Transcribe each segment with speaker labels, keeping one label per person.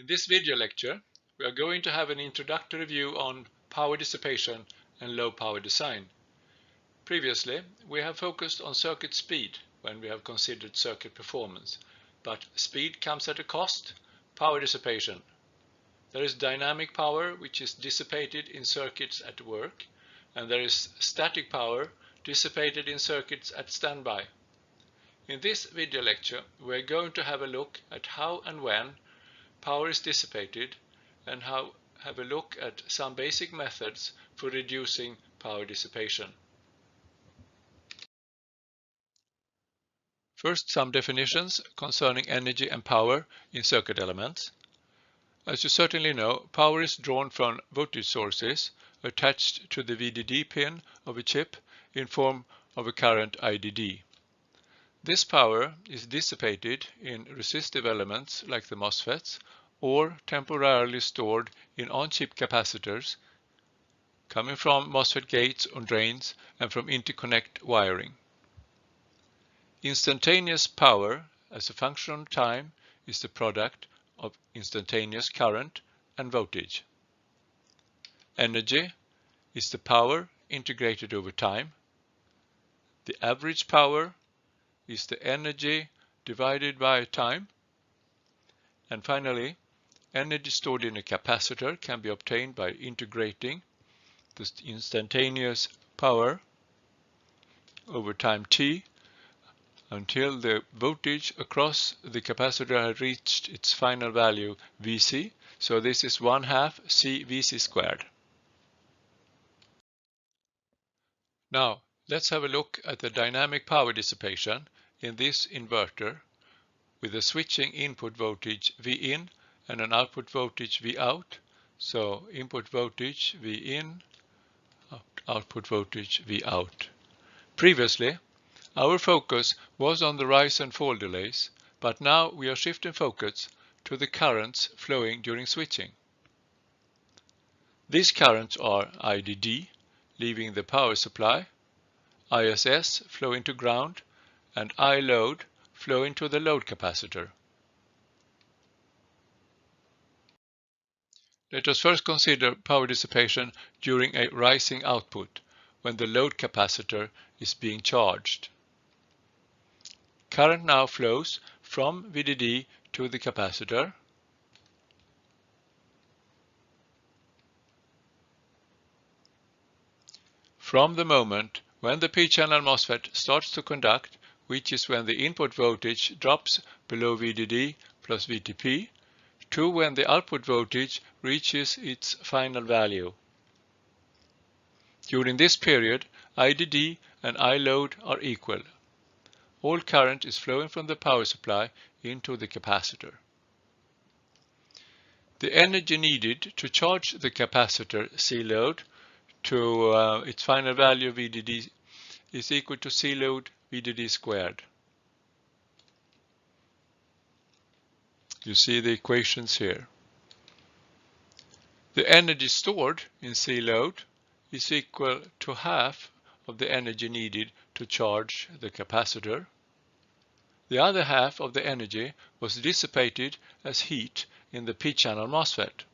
Speaker 1: In this video lecture, we are going to have an introductory view on power dissipation and low power design. Previously, we have focused on circuit speed when we have considered circuit performance, but speed comes at a cost, power dissipation. There is dynamic power which is dissipated in circuits at work, and there is static power dissipated in circuits at standby. In this video lecture, we are going to have a look at how and when power is dissipated and have a look at some basic methods for reducing power dissipation. First, some definitions concerning energy and power in circuit elements. As you certainly know, power is drawn from voltage sources attached to the VDD pin of a chip in form of a current IDD. This power is dissipated in resistive elements like the MOSFETs or temporarily stored in on-chip capacitors coming from MOSFET gates or drains and from interconnect wiring. Instantaneous power as a function of time is the product of instantaneous current and voltage. Energy is the power integrated over time. The average power is the energy divided by time. And finally, energy stored in a capacitor can be obtained by integrating the instantaneous power over time t until the voltage across the capacitor has reached its final value Vc. So this is 1/2 CVc squared. Now let's have a look at the dynamic power dissipation in this inverter with a switching input voltage Vin and an output voltage Vout. So input voltage Vin, output voltage Vout. Previously, our focus was on the rise and fall delays, but now we are shifting focus to the currents flowing during switching. These currents are IDD, leaving the power supply, ISS flowing to ground, and I-load flowing to the load capacitor. Let us first consider power dissipation during a rising output when the load capacitor is being charged. Current now flows from VDD to the capacitor. From the moment when the P-channel MOSFET starts to conduct, which is when the input voltage drops below VDD plus VTP, to when the output voltage reaches its final value. During this period, IDD and I-load are equal. All current is flowing from the power supply into the capacitor. The energy needed to charge the capacitor C-load to its final value VDD is equal to C-load VDD squared. You see the equations here. The energy stored in C-load is equal to half of the energy needed to charge the capacitor. The other half of the energy was dissipated as heat in the P-channel MOSFET.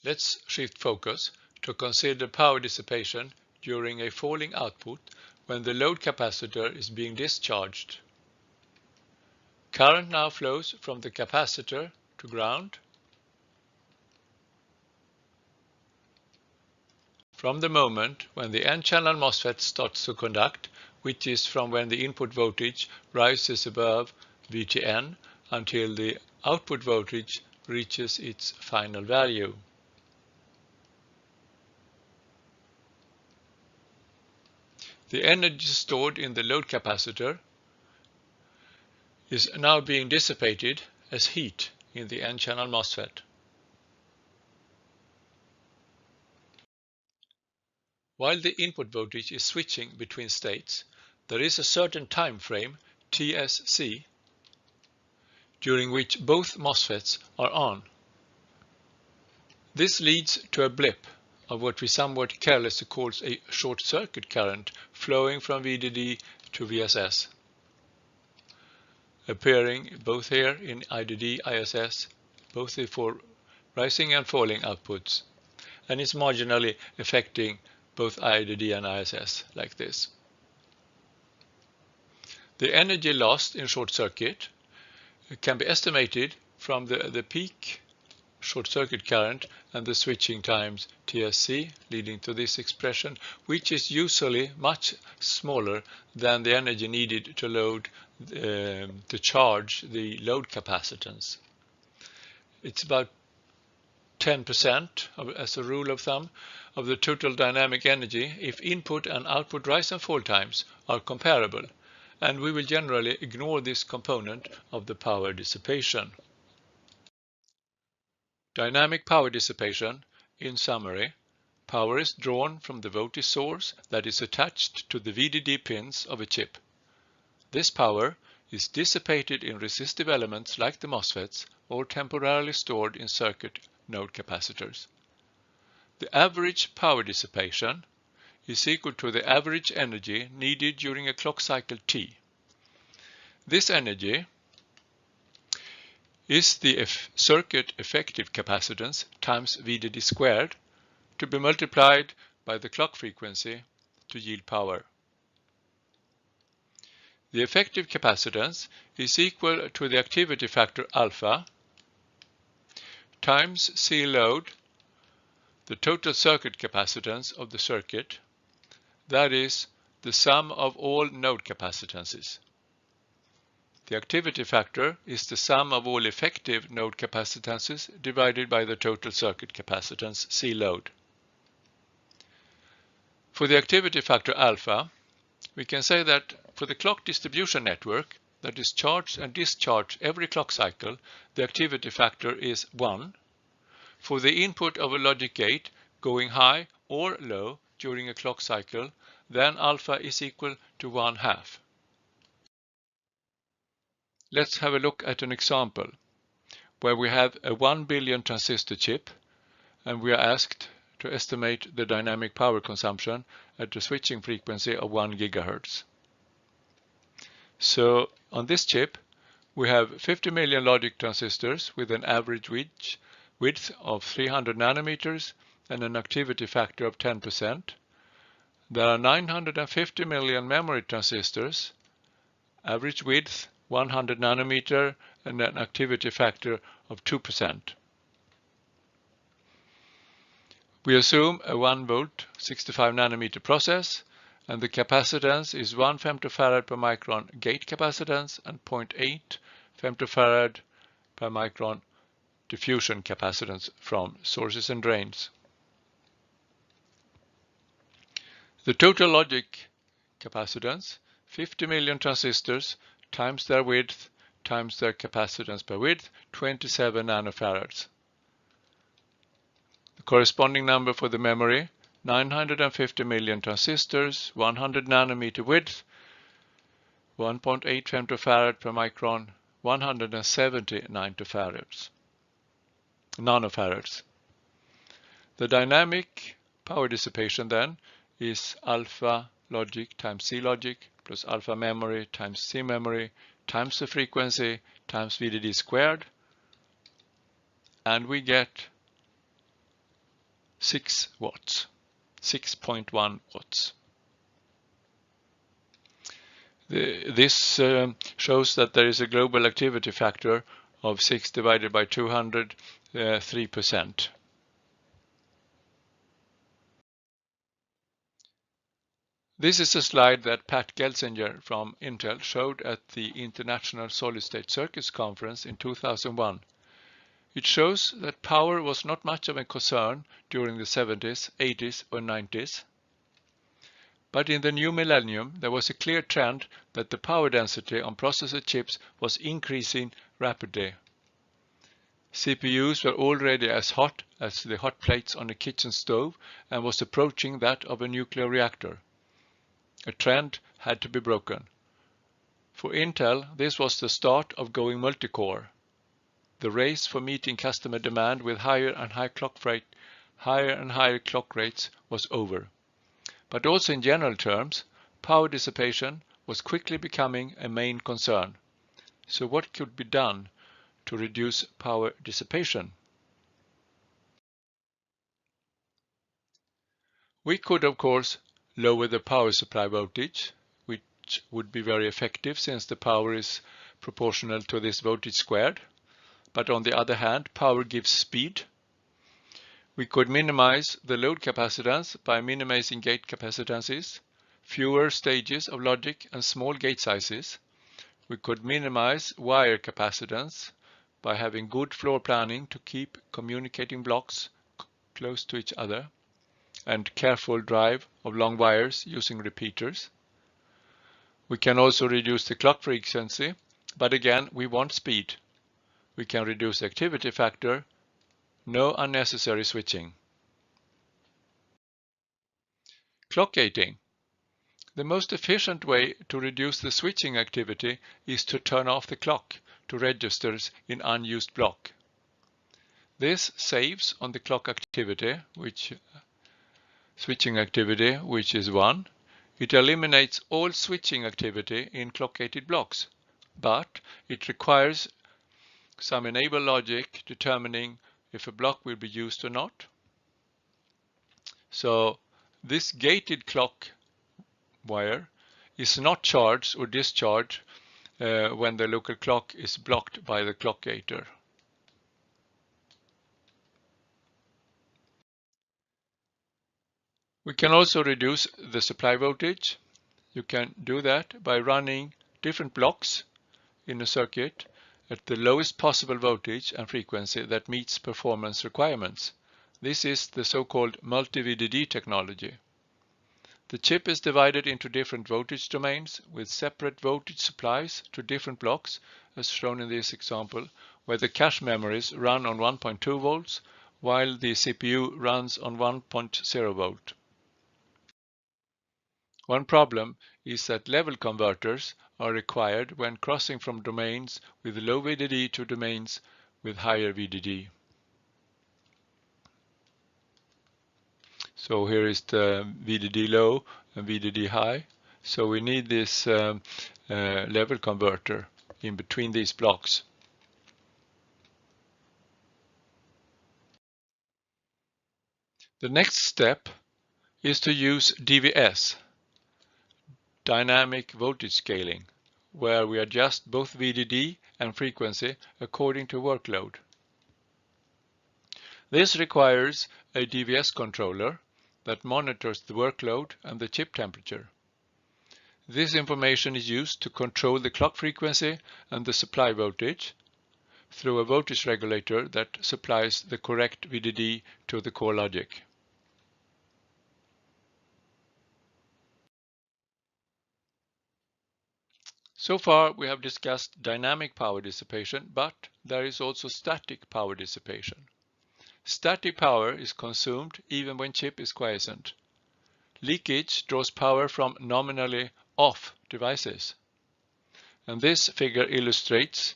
Speaker 1: Let's shift focus to consider power dissipation during a falling output when the load capacitor is being discharged. Current now flows from the capacitor to ground. From the moment when the N-channel MOSFET starts to conduct, which is from when the input voltage rises above VTN until the output voltage reaches its final value. The energy stored in the load capacitor is now being dissipated as heat in the N-channel MOSFET. While the input voltage is switching between states, there is a certain time frame, TSC, during which both MOSFETs are on. This leads to a blip of what we somewhat carelessly call a short circuit current flowing from VDD to VSS. appearing both here in IDD, ISS, both for rising and falling outputs, and is marginally affecting both IDD and ISS like this. The energy lost in short circuit can be estimated from the peak short circuit current and the switching times TSC, leading to this expression, which is usually much smaller than the energy needed to load to charge the load capacitance. It's about 10% as a rule of thumb of the total dynamic energy if input and output rise and fall times are comparable, and we will generally ignore this component of the power dissipation. Dynamic power dissipation, in summary, power is drawn from the voltage source that is attached to the VDD pins of a chip. This power is dissipated in resistive elements like the MOSFETs or temporarily stored in circuit node capacitors. The average power dissipation is equal to the average energy needed during a clock cycle T. This energy is the circuit effective capacitance times VDD squared to be multiplied by the clock frequency to yield power. The effective capacitance is equal to the activity factor alpha times C load, the total circuit capacitance of the circuit, that is, the sum of all node capacitances. The activity factor is the sum of all effective node capacitances divided by the total circuit capacitance C load. For the activity factor alpha, we can say that for the clock distribution network that is charged and discharged every clock cycle, the activity factor is 1. For the input of a logic gate going high or low during a clock cycle, then alpha is equal to 1/2. Let's have a look at an example where we have a 1 billion transistor chip and we are asked to estimate the dynamic power consumption at a switching frequency of 1 GHz. So on this chip we have 50 million logic transistors with an average width of 300 nanometers and an activity factor of 10%. There are 950 million memory transistors, average width 100 nanometer and an activity factor of 2%. We assume a 1 volt 65 nanometer process and the capacitance is 1 femtofarad per micron gate capacitance and 0.8 femtofarad per micron diffusion capacitance from sources and drains. The total logic capacitance, 50 million transistors times their width times their capacitance per width, 27 nanofarads. The corresponding number for the memory, 950 million transistors, 100 nanometer width, 1.8 femtofarad per micron, 170 nanofarads. The dynamic power dissipation then is alpha logic times C logic plus alpha memory times C memory times the frequency times VDD squared, and we get 6 watts, 6.1 watts. This shows that there is a global activity factor of 6 divided by 200, 3%. This is a slide that Pat Gelsinger from Intel showed at the International Solid-State Circuits Conference in 2001. It shows that power was not much of a concern during the 70s, 80s or 90s. But in the new millennium, there was a clear trend that the power density on processor chips was increasing rapidly. CPUs were already as hot as the hot plates on a kitchen stove and was approaching that of a nuclear reactor. A trend had to be broken. For Intel, this was the start of going multi-core. The race for meeting customer demand with higher and higher clock rates was over. But also in general terms, power dissipation was quickly becoming a main concern. So what could be done to reduce power dissipation? We could, of course, lower the power supply voltage, which would be very effective since the power is proportional to this voltage squared. But on the other hand, power gives speed. We could minimize the load capacitance by minimizing gate capacitances, fewer stages of logic and small gate sizes. We could minimize wire capacitance by having good floor planning to keep communicating blocks close to each other and careful drive of long wires using repeaters. We can also reduce the clock frequency, but again, we want speed. We can reduce the activity factor, no unnecessary switching. Clock gating. The most efficient way to reduce the switching activity is to turn off the clock to registers in unused block. This saves on the clock activity, switching activity, which is 1. It eliminates all switching activity in clock-gated blocks, but it requires some enable logic determining if a block will be used or not. So this gated clock wire is not charged or discharged when the local clock is blocked by the clock gator. We can also reduce the supply voltage. You can do that by running different blocks in a circuit at the lowest possible voltage and frequency that meets performance requirements. This is the so-called Multi-VDD technology. The chip is divided into different voltage domains with separate voltage supplies to different blocks, as shown in this example, where the cache memories run on 1.2 volts while the CPU runs on 1.0 volt. One problem is that level converters are required when crossing from domains with low VDD to domains with higher VDD. So here is the VDD low and VDD high. So we need this level converter in between these blocks. The next step is to use DVS, dynamic voltage scaling, where we adjust both VDD and frequency according to workload. This requires a DVS controller that monitors the workload and the chip temperature. This information is used to control the clock frequency and the supply voltage through a voltage regulator that supplies the correct VDD to the core logic. So far we have discussed dynamic power dissipation, but there is also static power dissipation. Static power is consumed even when chip is quiescent. Leakage draws power from nominally off devices. And this figure illustrates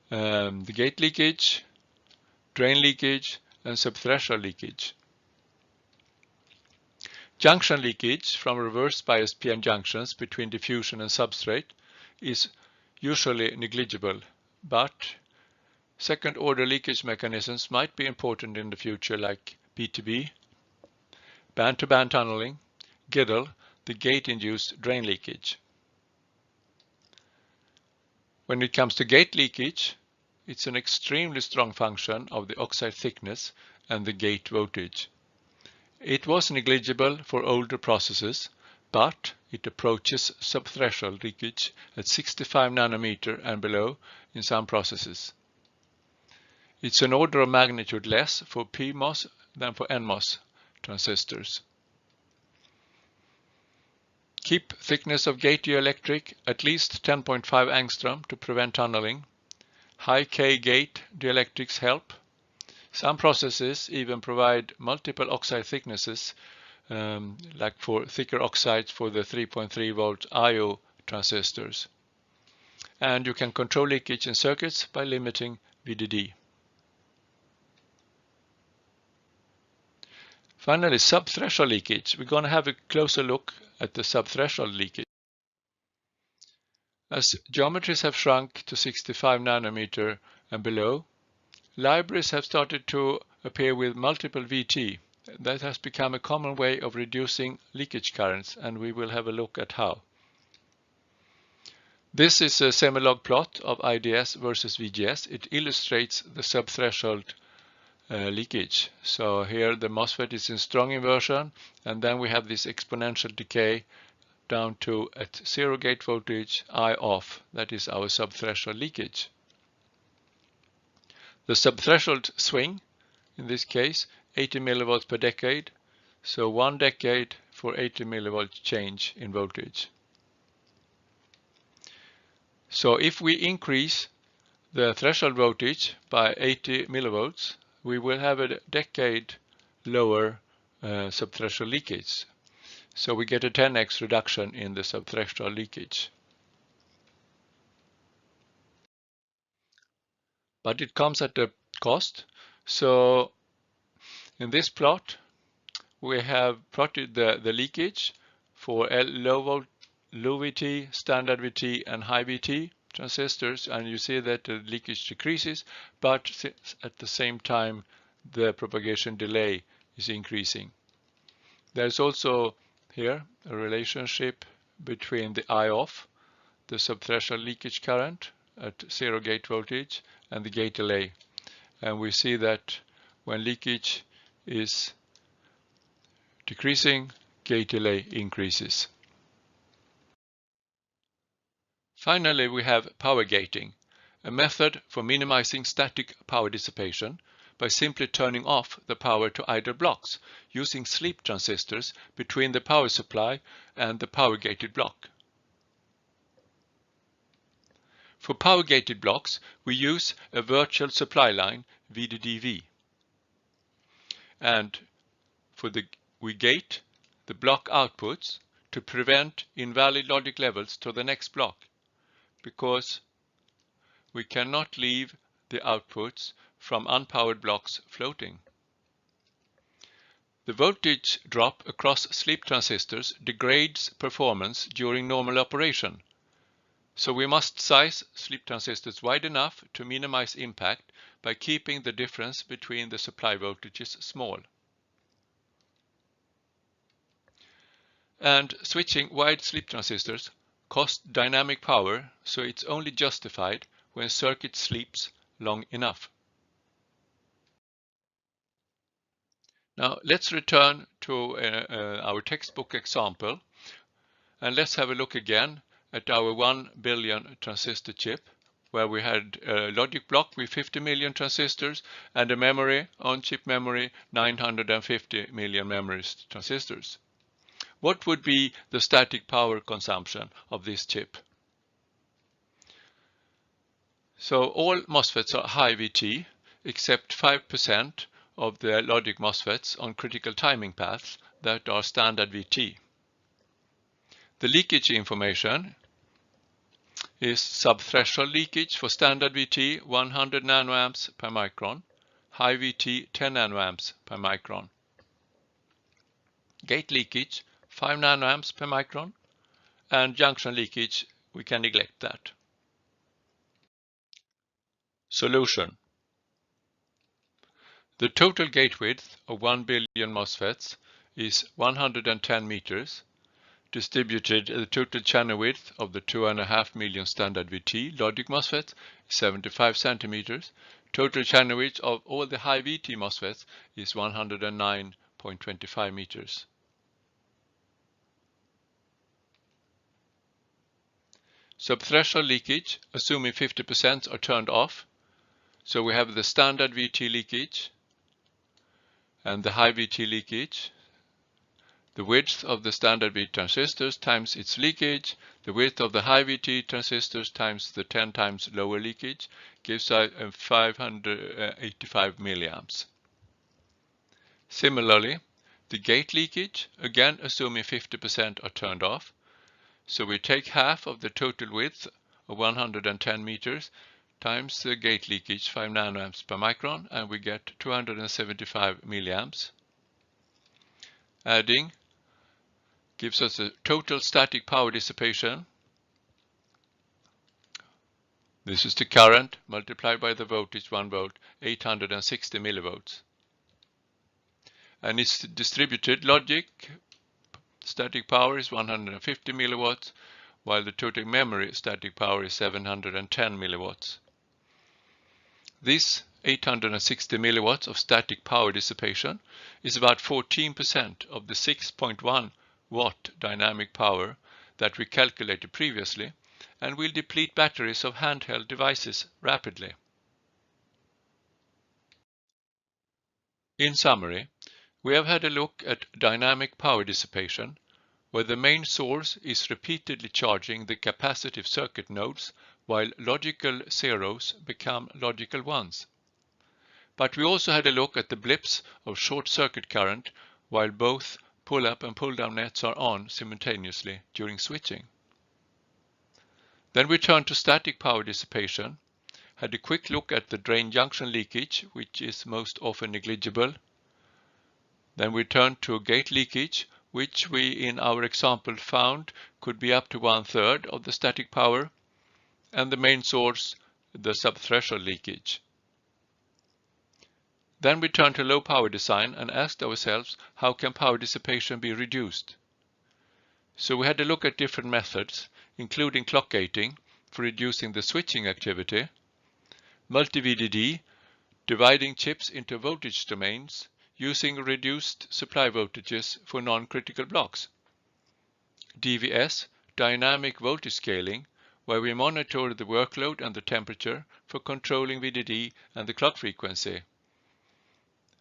Speaker 1: the gate leakage, drain leakage, and subthreshold leakage. Junction leakage from reverse biased PN junctions between diffusion and substrate is usually negligible, but second-order leakage mechanisms might be important in the future, like PTB, band-to-band tunneling, GIDL, the gate-induced drain leakage. When it comes to gate leakage, it's an extremely strong function of the oxide thickness and the gate voltage. It was negligible for older processes, but it approaches subthreshold leakage at 65 nanometer and below in some processes. It's an order of magnitude less for PMOS than for NMOS transistors. Keep thickness of gate dielectric at least 10.5 angstrom to prevent tunneling. High K gate dielectrics help. Some processes even provide multiple oxide thicknesses, like for thicker oxides for the 3.3 volt IO transistors. And you can control leakage in circuits by limiting VDD. Finally, subthreshold leakage. We're going to have a closer look at the subthreshold leakage. As geometries have shrunk to 65 nanometer and below, libraries have started to appear with multiple VT. That has become a common way of reducing leakage currents, and we will have a look at how. This is a semi-log plot of IDS versus VGS. It illustrates the subthreshold leakage. So here the MOSFET is in strong inversion, and then we have this exponential decay down to at 0 gate voltage, I off. That is our subthreshold leakage. The subthreshold swing, in this case, 80 millivolts per decade. So 1 decade for 80 millivolt change in voltage. So if we increase the threshold voltage by 80 millivolts, we will have a decade lower subthreshold leakage. So we get a 10x reduction in the subthreshold leakage. But it comes at a cost. So in this plot, we have plotted the leakage for low VT, standard VT, and high VT transistors, and you see that the leakage decreases, but at the same time the propagation delay is increasing. There's also here a relationship between the I off, the subthreshold leakage current at 0 gate voltage, and the gate delay. And we see that when leakage is decreasing, gate delay increases. Finally, we have power gating, a method for minimizing static power dissipation by simply turning off the power to idle blocks using sleep transistors between the power supply and the power gated block. For power gated blocks, we use a virtual supply line, VDD. And we gate the block outputs to prevent invalid logic levels to the next block, because we cannot leave the outputs from unpowered blocks floating. The voltage drop across sleep transistors degrades performance during normal operation. So we must size sleep transistors wide enough to minimize impact by keeping the difference between the supply voltages small. And switching wide sleep transistors costs dynamic power, so it's only justified when circuit sleeps long enough. Now let's return to our textbook example, and let's have a look again at our 1 billion transistor chip, where we had a logic block with 50 million transistors and a memory, on-chip memory, 950 million memory transistors. What would be the static power consumption of this chip? So all MOSFETs are high VT, except 5% of the logic MOSFETs on critical timing paths that are standard VT. The leakage information is subthreshold leakage for standard VT 100 nanoamps per micron, high VT 10 nanoamps per micron. Gate leakage 5 nanoamps per micron, and junction leakage, we can neglect that. Solution. The total gate width of 1 billion MOSFETs is 110 meters. Distributed, the total channel width of the 2.5 million standard VT logic MOSFETs is 75 centimeters. Total channel width of all the high VT MOSFETs is 109.25 meters. Subthreshold leakage, assuming 50% are turned off. So we have the standard VT leakage and the high VT leakage. The width of the standard VT transistors times its leakage, the width of the high VT transistors times the 10 times lower leakage gives us 585 milliamps. Similarly, the gate leakage, again assuming 50% are turned off. So we take half of the total width of 110 meters times the gate leakage 5 nanoamps per micron, and we get 275 milliamps. Adding gives us a total static power dissipation This is the current multiplied by the voltage 1 volt, 860 millivolts. And its distributed logic static power is 150 milliwatts, while the total memory static power is 710 milliwatts. This 860 milliwatts of static power dissipation is about 14% of the 6.1 watt dynamic power that we calculated previously, and will deplete batteries of handheld devices rapidly. In summary, we have had a look at dynamic power dissipation, where the main source is repeatedly charging the capacitive circuit nodes while logical zeros become logical ones. But we also had a look at the blips of short circuit current while both pull-up and pull-down nets are on simultaneously during switching. Then we turned to static power dissipation, had a quick look at the drain junction leakage, which is most often negligible. Then we turned to gate leakage, which we in our example found could be up to 1/3 of the static power, and the main source, the subthreshold leakage. Then we turned to low power design and asked ourselves, how can power dissipation be reduced? So we had a look at different methods, including clock gating for reducing the switching activity, multi-VDD, dividing chips into voltage domains using reduced supply voltages for non-critical blocks, DVS, dynamic voltage scaling, where we monitor the workload and the temperature for controlling VDD and the clock frequency,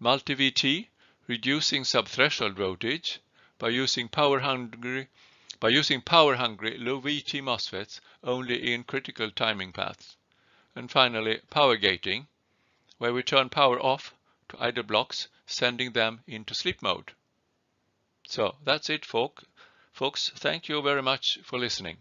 Speaker 1: multi-VT, reducing subthreshold voltage by using power-hungry low VT MOSFETs only in critical timing paths. And finally, power gating, where we turn power off to idle blocks, sending them into sleep mode. So that's it, folks. Thank you very much for listening.